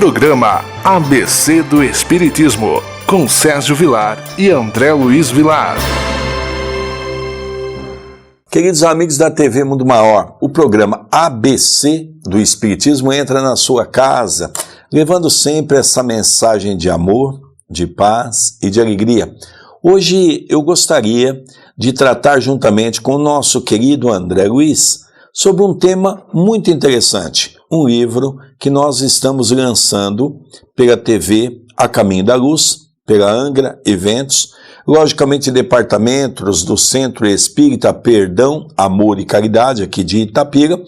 Programa ABC do Espiritismo, com Sérgio Vilar e André Luiz Vilar. Queridos amigos da TV Mundo Maior, o programa ABC do Espiritismo entra na sua casa, levando sempre essa mensagem de amor, de paz e de alegria. Hoje eu gostaria de tratar juntamente com o nosso querido André Luiz sobre um tema muito interessante, um livro que nós estamos lançando pela TV A Caminho da Luz, pela Angra Eventos, logicamente departamentos do Centro Espírita Perdão, Amor e Caridade, aqui de Itapira,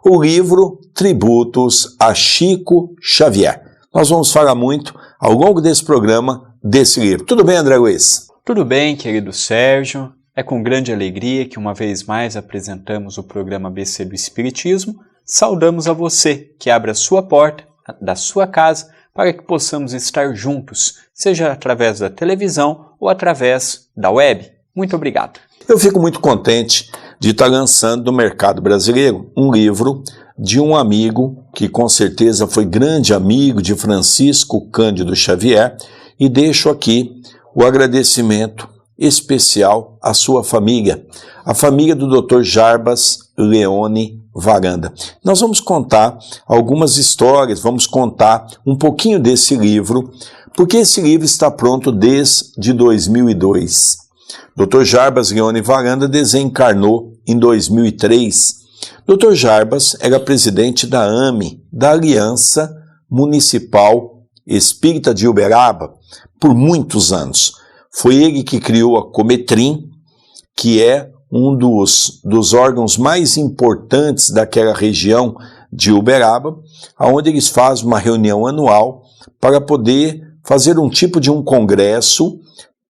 o livro Tributos a Chico Xavier. Nós vamos falar muito ao longo desse programa desse livro. Tudo bem, André Luiz? Tudo bem, querido Sérgio. É com grande alegria que uma vez mais apresentamos o programa ABC do Espiritismo. Saudamos a você que abre a sua porta da sua casa para que possamos estar juntos, seja através da televisão ou através da web. Muito obrigado. Eu fico muito contente de estar lançando no mercado brasileiro um livro de um amigo que com certeza foi grande amigo de Francisco Cândido Xavier, e deixo aqui o agradecimento especial à sua família, a família do Dr. Jarbas Leone Varanda. Nós vamos contar algumas histórias, vamos contar um pouquinho desse livro, porque esse livro está pronto desde 2002. Dr. Jarbas Leone Varanda desencarnou em 2003. Dr. Jarbas era presidente da AME, da Aliança Municipal Espírita de Uberaba, por muitos anos. Foi ele que criou a Cometrim, que é um dos órgãos mais importantes daquela região de Uberaba, onde eles fazem uma reunião anual para poder fazer um tipo de um congresso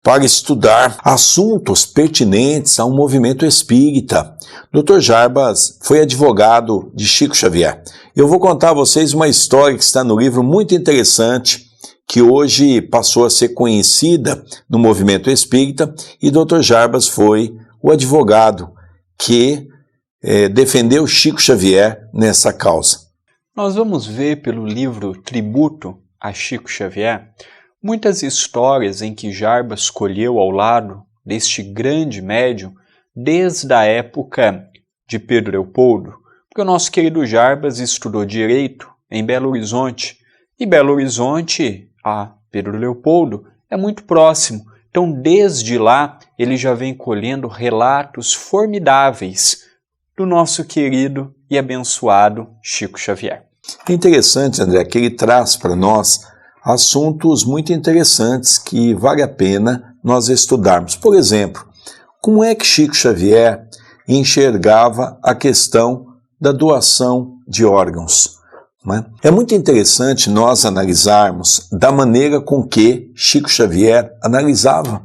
para estudar assuntos pertinentes ao movimento espírita. Dr. Jarbas foi advogado de Chico Xavier. Eu vou contar a vocês uma história que está no livro muito interessante, que hoje passou a ser conhecida no movimento espírita, e Dr. Jarbas foi o advogado que defendeu Chico Xavier nessa causa. Nós vamos ver pelo livro Tributo a Chico Xavier muitas histórias em que Jarbas colheu ao lado deste grande médium desde a época de Pedro Leopoldo, porque o nosso querido Jarbas estudou Direito em Belo Horizonte, e Belo Horizonte a Pedro Leopoldo é muito próximo. Então, desde lá, ele já vem colhendo relatos formidáveis do nosso querido e abençoado Chico Xavier. É interessante, André, que ele traz para nós assuntos muito interessantes que vale a pena nós estudarmos. Por exemplo, como é que Chico Xavier enxergava a questão da doação de órgãos? É muito interessante nós analisarmos da maneira com que Chico Xavier analisava,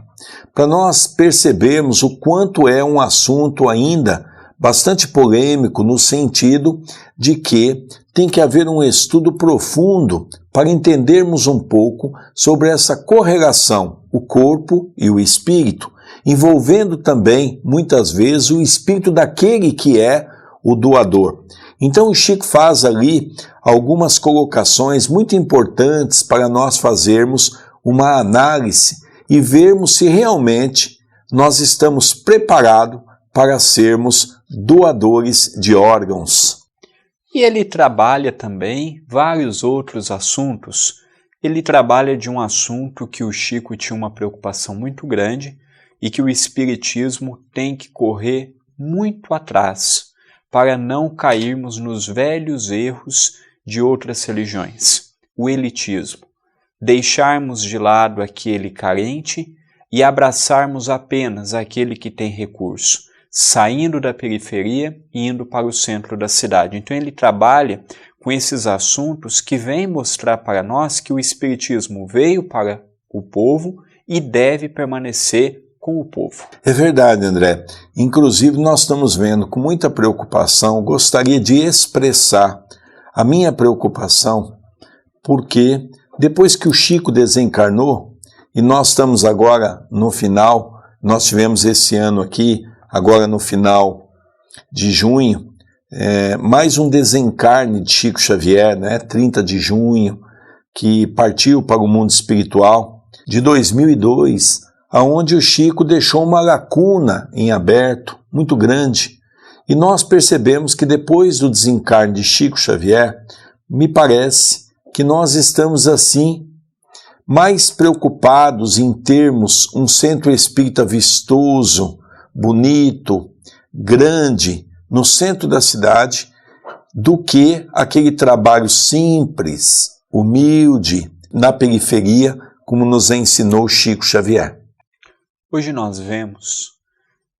para nós percebermos o quanto é um assunto ainda bastante polêmico, no sentido de que tem que haver um estudo profundo para entendermos um pouco sobre essa correlação, o corpo e o espírito, envolvendo também, muitas vezes, o espírito daquele que é o doador. Então o Chico faz ali algumas colocações muito importantes para nós fazermos uma análise e vermos se realmente nós estamos preparados para sermos doadores de órgãos. E ele trabalha também vários outros assuntos. Ele trabalha de um assunto que o Chico tinha uma preocupação muito grande e que o Espiritismo tem que correr muito atrás, para não cairmos nos velhos erros de outras religiões, o elitismo, deixarmos de lado aquele carente e abraçarmos apenas aquele que tem recurso, saindo da periferia e indo para o centro da cidade. Então ele trabalha com esses assuntos que vêm mostrar para nós que o Espiritismo veio para o povo e deve permanecer com o povo. É verdade, André. Inclusive, nós estamos vendo com muita preocupação, gostaria de expressar a minha preocupação, porque depois que o Chico desencarnou, e nós estamos agora no final, nós tivemos esse ano aqui, agora no final de junho, mais um desencarne de Chico Xavier, 30 de junho, que partiu para o mundo espiritual, de 2002, aonde o Chico deixou uma lacuna em aberto muito grande. E nós percebemos que depois do desencarne de Chico Xavier, me parece que nós estamos assim mais preocupados em termos um centro espírita vistoso, bonito, grande, no centro da cidade, do que aquele trabalho simples, humilde, na periferia, como nos ensinou Chico Xavier. Hoje nós vemos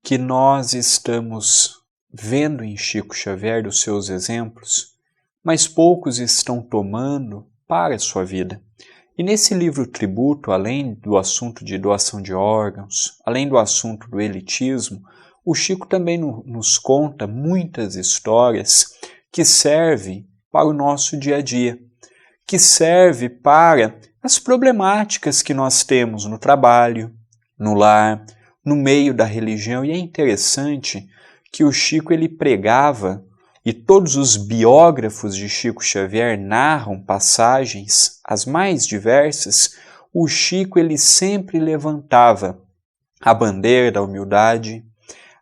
que nós estamos vendo em Chico Xavier os seus exemplos, mas poucos estão tomando para a sua vida. E nesse livro Tributo, além do assunto de doação de órgãos, além do assunto do elitismo, o Chico também nos conta muitas histórias que servem para o nosso dia a dia, que servem para as problemáticas que nós temos no trabalho, no lar, no meio da religião. E é interessante que o Chico ele pregava, e todos os biógrafos de Chico Xavier narram passagens, as mais diversas. O Chico ele sempre levantava a bandeira da humildade,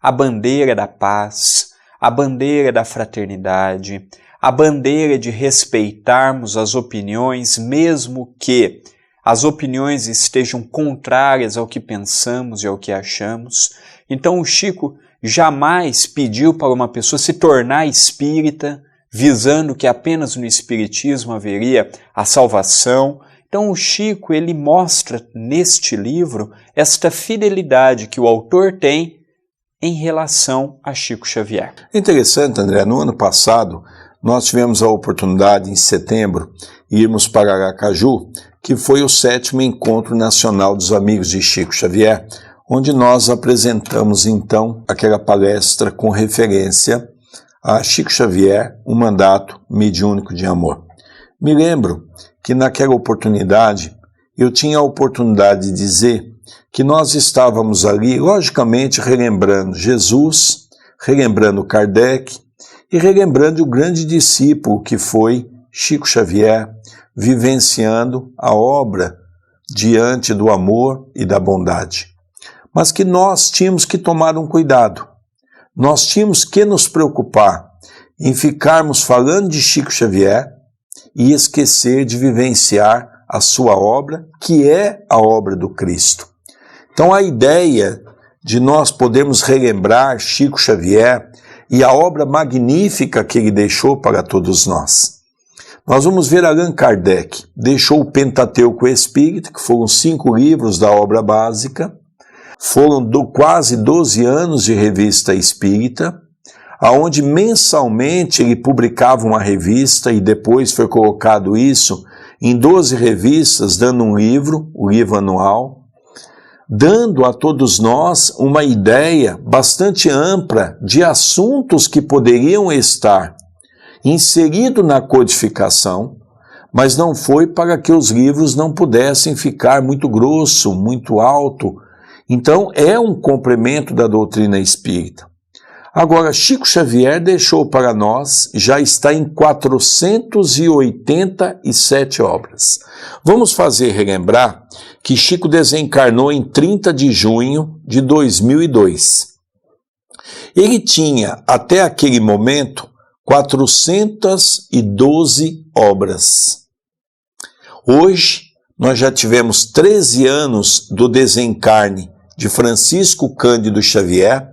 a bandeira da paz, a bandeira da fraternidade, a bandeira de respeitarmos as opiniões, mesmo que as opiniões estejam contrárias ao que pensamos e ao que achamos. Então o Chico jamais pediu para uma pessoa se tornar espírita, visando que apenas no espiritismo haveria a salvação. Então o Chico ele mostra neste livro esta fidelidade que o autor tem em relação a Chico Xavier. Interessante, André, no ano passado nós tivemos a oportunidade, em setembro, irmos para Aracaju, que foi o 7º Encontro Nacional dos Amigos de Chico Xavier, onde nós apresentamos então aquela palestra com referência a Chico Xavier, um mandato mediúnico de amor. Me lembro que naquela oportunidade eu tinha a oportunidade de dizer que nós estávamos ali, logicamente, relembrando Jesus, relembrando Kardec e relembrando o grande discípulo que foi Chico Xavier, vivenciando a obra diante do amor e da bondade. Mas que nós tínhamos que tomar um cuidado. Nós tínhamos que nos preocupar em ficarmos falando de Chico Xavier e esquecer de vivenciar a sua obra, que é a obra do Cristo. Então a ideia de nós podermos relembrar Chico Xavier e a obra magnífica que ele deixou para todos nós. Nós vamos ver Allan Kardec, deixou o Pentateuco Espírita, que foram 5 livros da obra básica, foram quase 12 anos de revista espírita, aonde mensalmente ele publicava uma revista e depois foi colocado isso em 12 revistas, dando um livro, o livro anual, dando a todos nós uma ideia bastante ampla de assuntos que poderiam estar inseridos na codificação, mas não foi para que os livros não pudessem ficar muito grosso, muito alto. Então, é um complemento da doutrina espírita. Agora, Chico Xavier deixou para nós, já está em 487 obras. Vamos relembrar que Chico desencarnou em 30 de junho de 2002. Ele tinha, até aquele momento, 412 obras. Hoje, nós já tivemos 13 anos do desencarne de Francisco Cândido Xavier,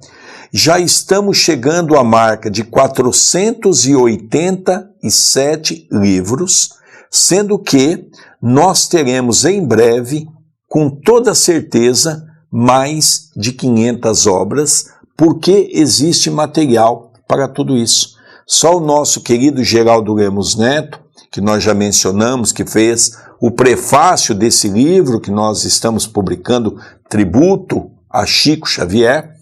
já estamos chegando à marca de 487 livros, sendo que nós teremos em breve, com toda certeza, mais de 500 obras, porque existe material para tudo isso. Só o nosso querido Geraldo Lemos Neto, que nós já mencionamos, que fez o prefácio desse livro que nós estamos publicando, Tributo a Chico Xavier,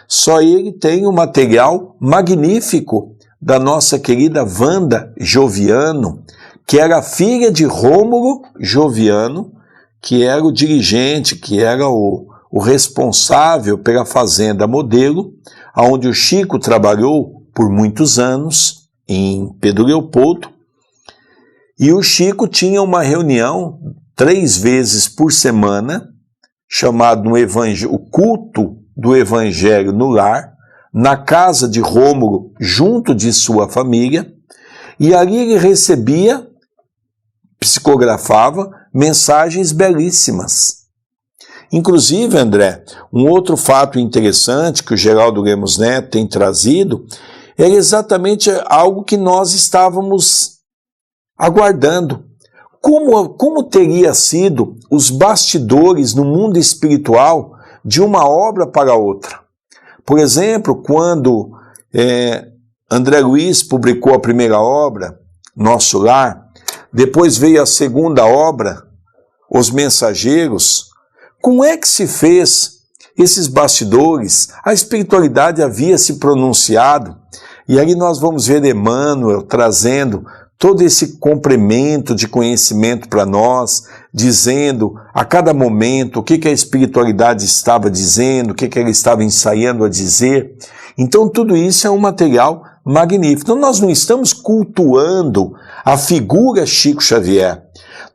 só ele tem um material magnífico da nossa querida Wanda Joviano, que era filha de Rômulo Joviano, que era o dirigente, que era o responsável pela Fazenda Modelo, onde o Chico trabalhou por muitos anos, em Pedro Leopoldo, E o Chico tinha uma reunião 3 vezes por semana, chamado o culto do Evangelho no lar, na casa de Rômulo, junto de sua família, e ali ele recebia, psicografava, mensagens belíssimas. Inclusive, André, um outro fato interessante que o Geraldo Lemos Neto tem trazido é exatamente algo que nós estávamos aguardando. Como teria sido os bastidores no mundo espiritual de uma obra para outra? Por exemplo, quando André Luiz publicou a primeira obra, Nosso Lar, depois veio a segunda obra, Os Mensageiros, como é que se fez esses bastidores? A espiritualidade havia se pronunciado, e aí nós vamos ver Emmanuel trazendo todo esse complemento de conhecimento para nós, dizendo a cada momento o que a espiritualidade estava dizendo, o que ela estava ensaiando a dizer. Então tudo isso é um material magnífico. Então nós não estamos cultuando a figura Chico Xavier.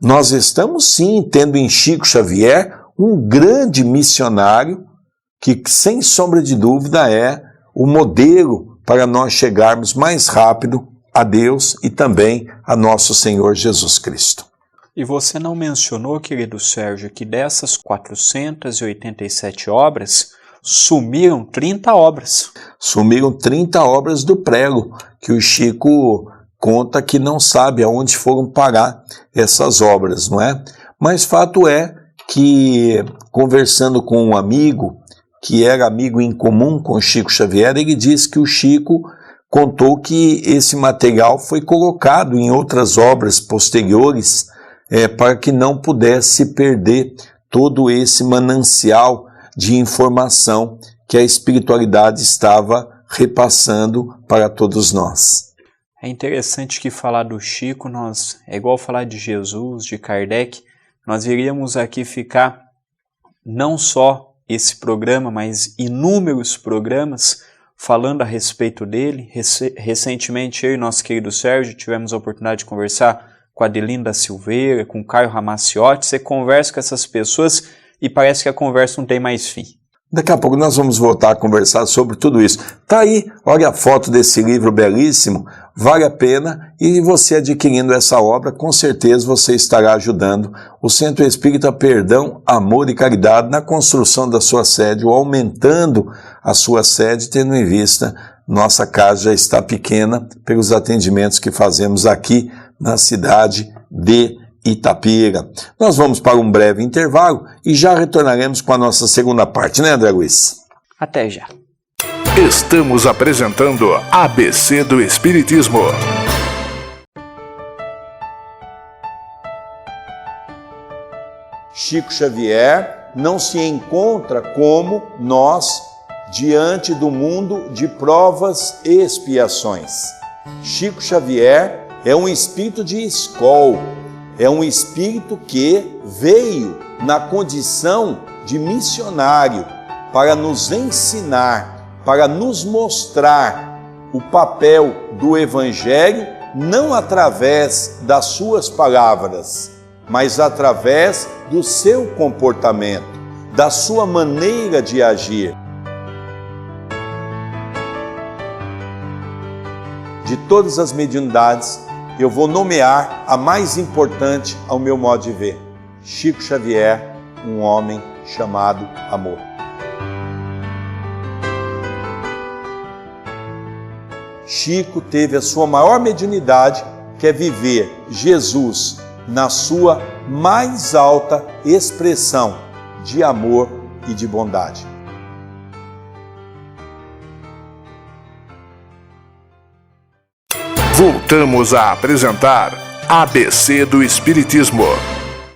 Nós estamos sim tendo em Chico Xavier um grande missionário que, sem sombra de dúvida, é o modelo para nós chegarmos mais rápido a Deus e também a nosso Senhor Jesus Cristo. E você não mencionou, querido Sérgio, que dessas 487 obras, sumiram 30 obras. Sumiram 30 obras do prego, que o Chico conta que não sabe aonde foram parar essas obras, não é? Mas fato é que, conversando com um amigo, que era amigo em comum com o Chico Xavier, ele disse que o Chico contou que esse material foi colocado em outras obras posteriores para que não pudesse perder todo esse manancial de informação que a espiritualidade estava repassando para todos nós. É interessante que falar do Chico é igual falar de Jesus, de Kardec. Nós iríamos aqui ficar não só esse programa, mas inúmeros programas falando a respeito dele. Recentemente eu e nosso querido Sérgio tivemos a oportunidade de conversar com a Adelinda Silveira, com o Caio Ramaciotti. Você conversa com essas pessoas e parece que a conversa não tem mais fim. Daqui a pouco nós vamos voltar a conversar sobre tudo isso. Tá aí, olha a foto desse livro belíssimo, vale a pena, e você adquirindo essa obra, com certeza você estará ajudando o Centro Espírita Perdão, Amor e Caridade na construção da sua sede, ou aumentando a sua sede, tendo em vista nossa casa já está pequena pelos atendimentos que fazemos aqui na cidade de Itapira. Nós vamos para um breve intervalo e já retornaremos com a nossa segunda parte, né, André Luiz? Até já. Estamos apresentando ABC do Espiritismo. Chico Xavier não se encontra como nós diante do mundo de provas e expiações. Chico Xavier é um espírito de escola. É um espírito que veio na condição de missionário para nos ensinar, para nos mostrar o papel do Evangelho, não através das suas palavras, mas através do seu comportamento, da sua maneira de agir. De todas as mediunidades, eu vou nomear a mais importante ao meu modo de ver. Chico Xavier, um homem chamado amor. Chico teve a sua maior mediunidade, que é viver Jesus na sua mais alta expressão de amor e de bondade. Voltamos a apresentar ABC do Espiritismo.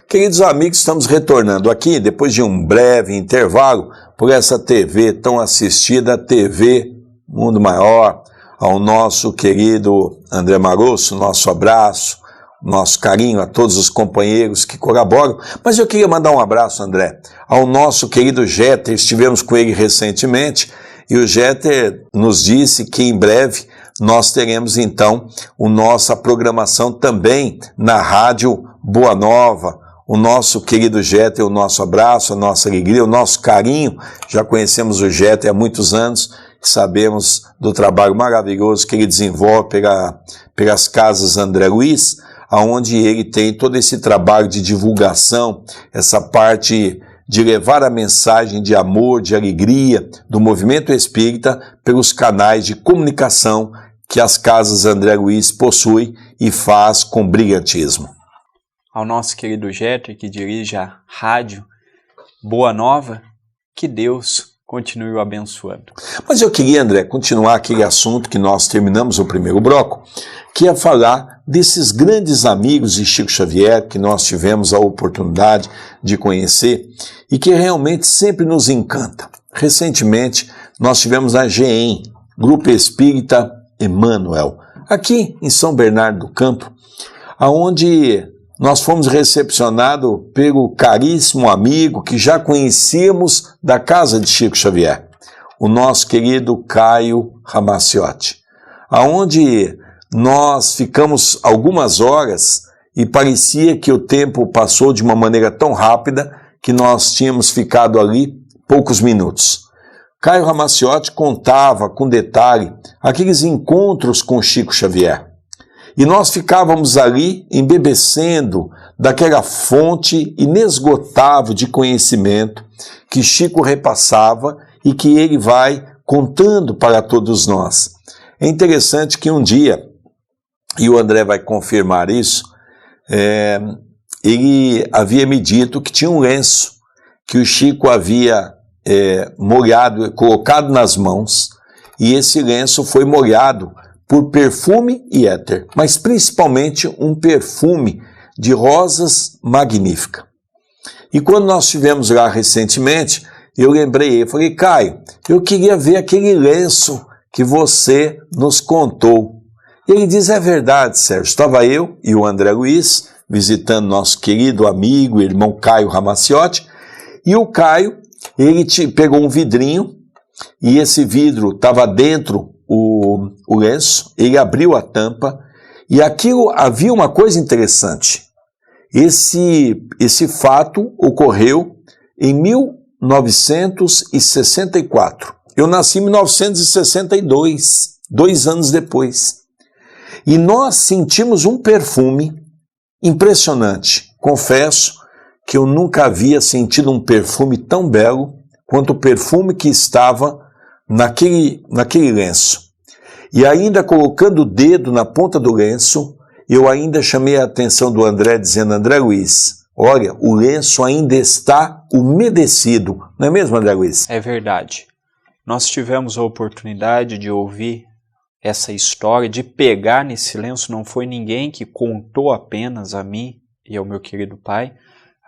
Queridos amigos, estamos retornando aqui, depois de um breve intervalo, por essa TV tão assistida, a TV Mundo Maior, ao nosso querido André Marosso, nosso abraço, nosso carinho a todos os companheiros que colaboram. Mas eu queria mandar um abraço, André, ao nosso querido Jeter. Estivemos com ele recentemente e o Jeter nos disse que em breve nós teremos então a nossa programação também na Rádio Boa Nova. O nosso querido Jeter, o nosso abraço, a nossa alegria, o nosso carinho. Já conhecemos o Jeter há muitos anos, sabemos do trabalho maravilhoso que ele desenvolve pelas casas André Luiz, onde ele tem todo esse trabalho de divulgação, essa parte de levar a mensagem de amor, de alegria do movimento espírita pelos canais de comunicação que as casas André Luiz possui e faz com brilhantismo. Ao nosso querido Jeter, que dirige a Rádio Boa Nova, que Deus continue o abençoando. Mas eu queria, André, continuar aquele assunto que nós terminamos o primeiro bloco, que é falar desses grandes amigos de Chico Xavier, que nós tivemos a oportunidade de conhecer e que realmente sempre nos encanta. Recentemente, nós tivemos a GEM, Grupo Espírita Emmanuel, aqui em São Bernardo do Campo, onde nós fomos recepcionados pelo caríssimo amigo que já conhecíamos da casa de Chico Xavier, o nosso querido Caio Ramacciotti, aonde nós ficamos algumas horas e parecia que o tempo passou de uma maneira tão rápida que nós tínhamos ficado ali poucos minutos. Caio Ramacciotti contava com detalhe aqueles encontros com Chico Xavier. E nós ficávamos ali embebecendo daquela fonte inesgotável de conhecimento que Chico repassava e que ele vai contando para todos nós. É interessante que um dia, e o André vai confirmar isso, ele havia me dito que tinha um lenço que o Chico havia molhado, colocado nas mãos, e esse lenço foi molhado por perfume e éter, mas principalmente um perfume de rosas magnífica. E quando nós estivemos lá recentemente, eu lembrei, eu falei, Caio, eu queria ver aquele lenço que você nos contou. E ele diz, é verdade, Sérgio, estava eu e o André Luiz visitando nosso querido amigo, irmão Caio Ramacciotti, e o Caio, ele pegou um vidrinho, e esse vidro estava dentro o lenço, ele abriu a tampa, e aquilo havia uma coisa interessante. Esse fato ocorreu em 1964. Eu nasci em 1962, 2 anos depois. E nós sentimos um perfume impressionante. Confesso que eu nunca havia sentido um perfume tão belo quanto o perfume que estava naquele lenço. E ainda colocando o dedo na ponta do lenço, eu ainda chamei a atenção do André, dizendo, André Luiz, olha, o lenço ainda está umedecido. Não é mesmo, André Luiz? É verdade. Nós tivemos a oportunidade de ouvir essa história, de pegar nesse lenço. Não foi ninguém que contou apenas a mim e ao meu querido pai.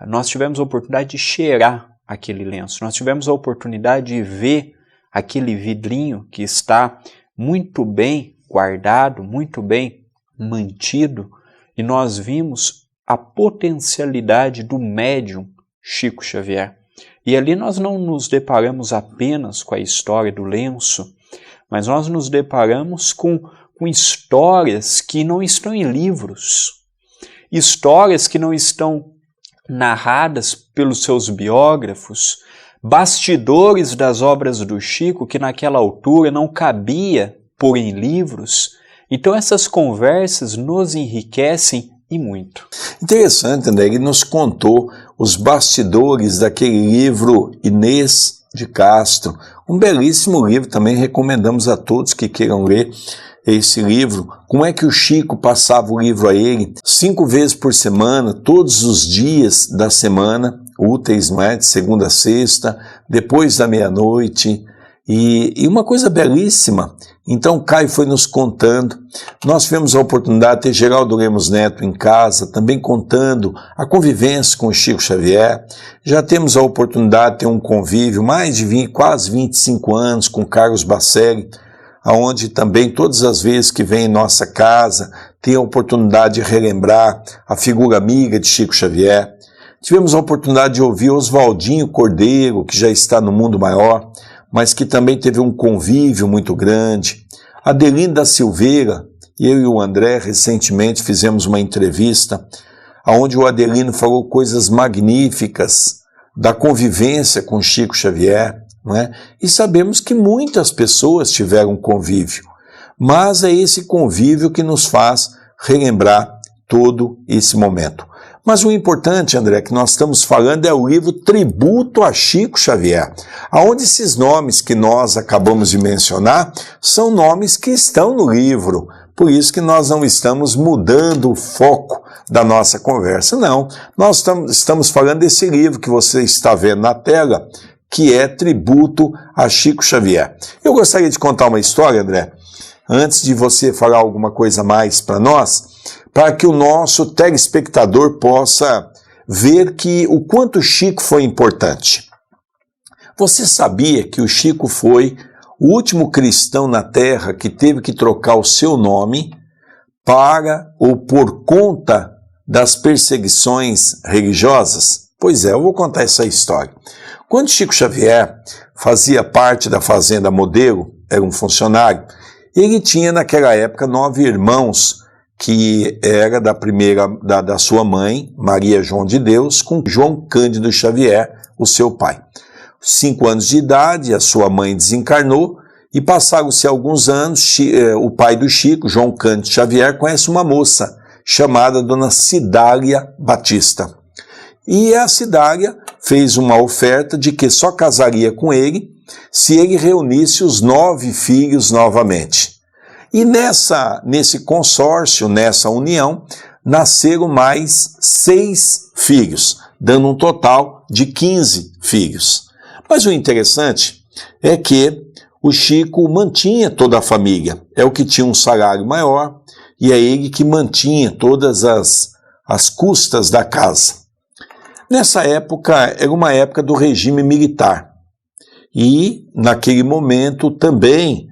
Nós tivemos a oportunidade de cheirar aquele lenço. Nós tivemos a oportunidade de ver aquele vidrinho que está muito bem guardado, muito bem mantido, e nós vimos a potencialidade do médium Chico Xavier. E ali nós não nos deparamos apenas com a história do lenço, mas nós nos deparamos com histórias que não estão em livros, histórias que não estão narradas pelos seus biógrafos, bastidores das obras do Chico que naquela altura não cabia pôr em livros. Então essas conversas nos enriquecem e muito. Interessante, André, ele nos contou os bastidores daquele livro Inês de Castro, um belíssimo livro, também recomendamos a todos que queiram ler esse livro. Como é que o Chico passava o livro a ele 5 vezes por semana, todos os dias da semana, úteis, não é? De segunda a sexta, depois da meia-noite, e uma coisa belíssima. Então Caio foi nos contando, nós tivemos a oportunidade de ter Geraldo Lemos Neto em casa, também contando a convivência com o Chico Xavier. Já temos a oportunidade de ter um convívio, quase 25 anos, com Carlos Bacelli, onde também todas as vezes que vem em nossa casa, tem a oportunidade de relembrar a figura amiga de Chico Xavier. Tivemos a oportunidade de ouvir Oswaldinho Cordeiro, que já está no mundo maior, mas que também teve um convívio muito grande. Adelinda Silveira, eu e o André recentemente fizemos uma entrevista onde o Adelino falou coisas magníficas da convivência com Chico Xavier, não é? E sabemos que muitas pessoas tiveram convívio, mas é esse convívio que nos faz relembrar todo esse momento. Mas o importante, André, que nós estamos falando é o livro Tributo a Chico Xavier, onde esses nomes que nós acabamos de mencionar são nomes que estão no livro. Por isso que nós não estamos mudando o foco da nossa conversa, não. Nós estamos falando desse livro que você está vendo na tela, que é Tributo a Chico Xavier. Eu gostaria de contar uma história, André, antes de você falar alguma coisa mais para nós, para que o nosso telespectador possa ver que o quanto Chico foi importante. Você sabia que o Chico foi o último cristão na Terra que teve que trocar o seu nome para ou por conta das perseguições religiosas? Pois é, eu vou contar essa história. Quando Chico Xavier fazia parte da Fazenda Modelo, era um funcionário, ele tinha naquela época 9 irmãos, que era da sua mãe, Maria João de Deus, com João Cândido Xavier, o seu pai. 5 anos de idade, a sua mãe desencarnou e passaram-se alguns anos, o pai do Chico, João Cândido Xavier, conhece uma moça chamada Dona Cidália Batista. E a Cidália fez uma oferta de que só casaria com ele se ele reunisse os 9 filhos novamente. E nesse consórcio, nessa união, nasceram mais 6 filhos, dando um total de 15 filhos. Mas o interessante é que o Chico mantinha toda a família, é o que tinha um salário maior e é ele que mantinha todas as custas da casa. Nessa época, era uma época do regime militar e naquele momento também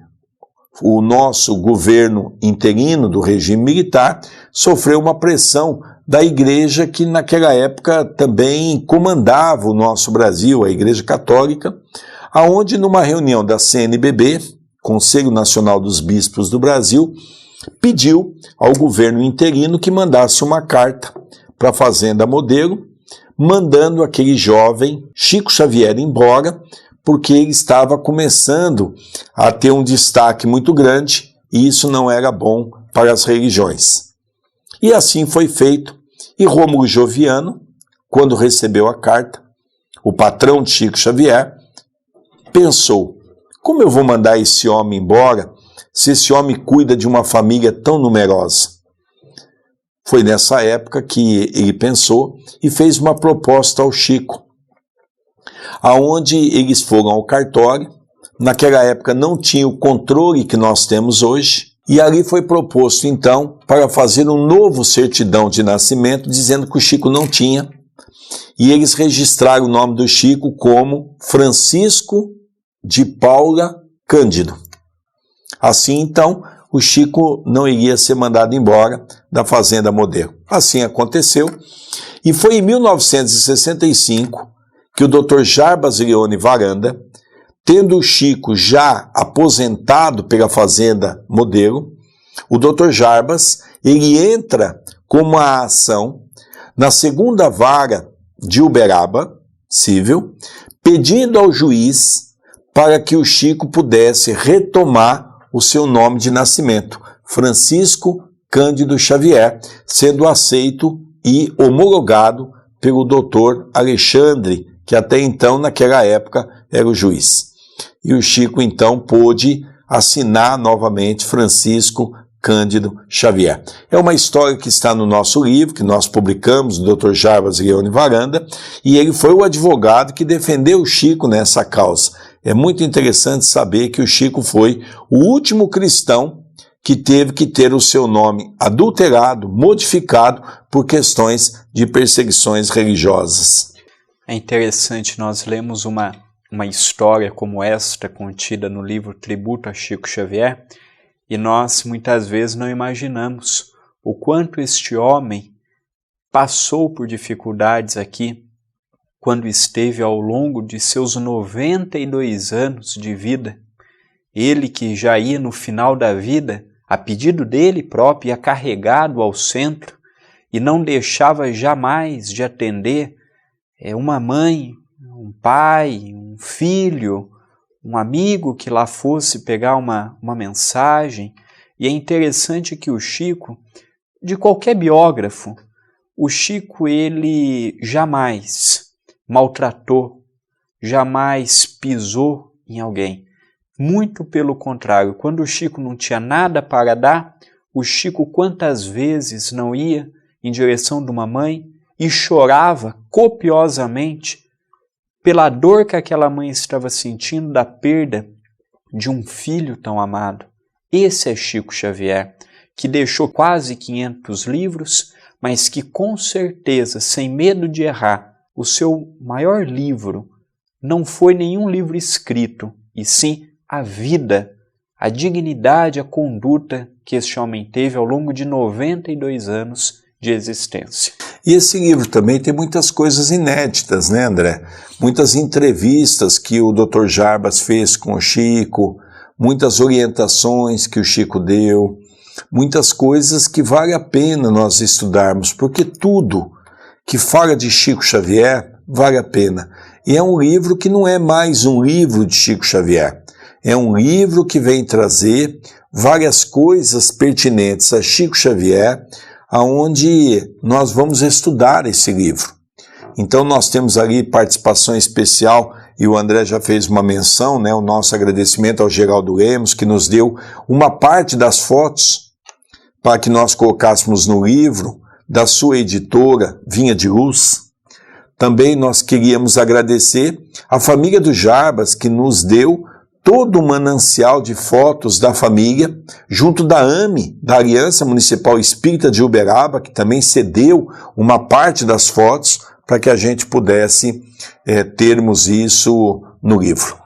o nosso governo interino do regime militar sofreu uma pressão da igreja que naquela época também comandava o nosso Brasil, a Igreja Católica, aonde numa reunião da CNBB, Conselho Nacional dos Bispos do Brasil, pediu ao governo interino que mandasse uma carta para a Fazenda Modelo, mandando aquele jovem Chico Xavier embora, porque ele estava começando a ter um destaque muito grande e isso não era bom para as religiões. E assim foi feito, e Rômulo Joviano, quando recebeu a carta, o patrão de Chico Xavier, pensou, como eu vou mandar esse homem embora se esse homem cuida de uma família tão numerosa? Foi nessa época que ele pensou e fez uma proposta ao Chico, aonde eles foram ao cartório. Naquela época não tinha o controle que nós temos hoje, e ali foi proposto então para fazer um novo certidão de nascimento, dizendo que o Chico não tinha, e eles registraram o nome do Chico como Francisco de Paula Cândido. Assim então, o Chico não iria ser mandado embora da Fazenda Modelo. Assim aconteceu, e foi em 1965 que o Dr. Jarbas Leone Varanda, tendo o Chico já aposentado pela Fazenda Modelo, o Dr. Jarbas, ele entra com uma ação na 2ª Vara de Uberaba, civil, pedindo ao juiz para que o Chico pudesse retomar o seu nome de nascimento, Francisco Cândido Xavier, sendo aceito e homologado pelo Dr. Alexandre, que até então, naquela época, era o juiz. E o Chico, então, pôde assinar novamente Francisco Cândido Xavier. É uma história que está no nosso livro, que nós publicamos, do Dr. Jarbas Leone Varanda, e ele foi o advogado que defendeu o Chico nessa causa. É muito interessante saber que o Chico foi o último cristão que teve que ter o seu nome adulterado, modificado por questões de perseguições religiosas. É interessante, nós lemos uma história como esta contida no livro Tributo a Chico Xavier e nós muitas vezes não imaginamos o quanto este homem passou por dificuldades aqui quando esteve ao longo de seus 92 anos de vida ele que já ia no final da vida, a pedido dele próprio, ia carregado ao centro e não deixava jamais de atender uma mãe, um pai, um filho, um amigo que lá fosse pegar uma mensagem. E é interessante que o Chico, de qualquer biógrafo, o Chico ele jamais maltratou, jamais pisou em alguém. Muito pelo contrário, quando o Chico não tinha nada para dar, o Chico quantas vezes não ia em direção de uma mãe e chorava copiosamente pela dor que aquela mãe estava sentindo da perda de um filho tão amado. Esse é Chico Xavier, que deixou quase 500 livros, mas que com certeza, sem medo de errar, o seu maior livro não foi nenhum livro escrito, e sim a vida, a dignidade, a conduta que este homem teve ao longo de 92 anos de existência. E esse livro também tem muitas coisas inéditas, né, André? Muitas entrevistas que o Dr. Jarbas fez com o Chico, muitas orientações que o Chico deu, muitas coisas que vale a pena nós estudarmos, porque tudo que fala de Chico Xavier vale a pena. E é um livro que não é mais um livro de Chico Xavier, é um livro que vem trazer várias coisas pertinentes a Chico Xavier, aonde nós vamos estudar esse livro. Então nós temos ali participação especial, e o André já fez uma menção, né, o nosso agradecimento ao Geraldo Lemos, que nos deu uma parte das fotos para que nós colocássemos no livro, da sua editora Vinha de Luz. Também nós queríamos agradecer a família do Jarbas, que nos deu todo o manancial de fotos da família, junto da AME, da Aliança Municipal Espírita de Uberaba, que também cedeu uma parte das fotos para que a gente pudesse termos isso no livro.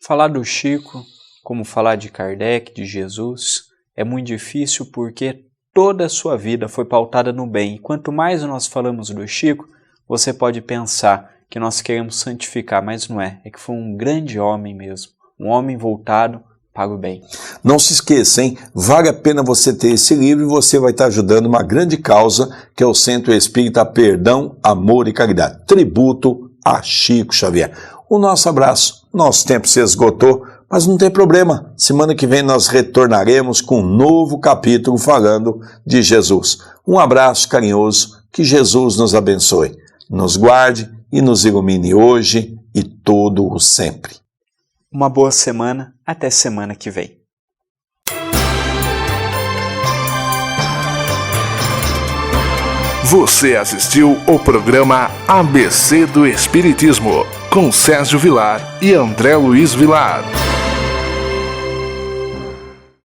Falar do Chico, como falar de Kardec, de Jesus, é muito difícil porque toda a sua vida foi pautada no bem. E quanto mais nós falamos do Chico, você pode pensar que nós queremos santificar, mas não é. É que foi um grande homem mesmo. Um homem voltado para o bem. Não se esqueça, hein? Vale a pena você ter esse livro e você vai estar ajudando uma grande causa, que é o Centro Espírita Perdão, Amor e Caridade. Tributo a Chico Xavier. O nosso abraço. Nosso tempo se esgotou, mas não tem problema. Semana que vem nós retornaremos com um novo capítulo falando de Jesus. Um abraço carinhoso. Que Jesus nos abençoe, nos guarde e nos ilumine hoje e todo o sempre. Uma boa semana, até semana que vem. Você assistiu o programa ABC do Espiritismo, com Sérgio Vilar e André Luiz Vilar.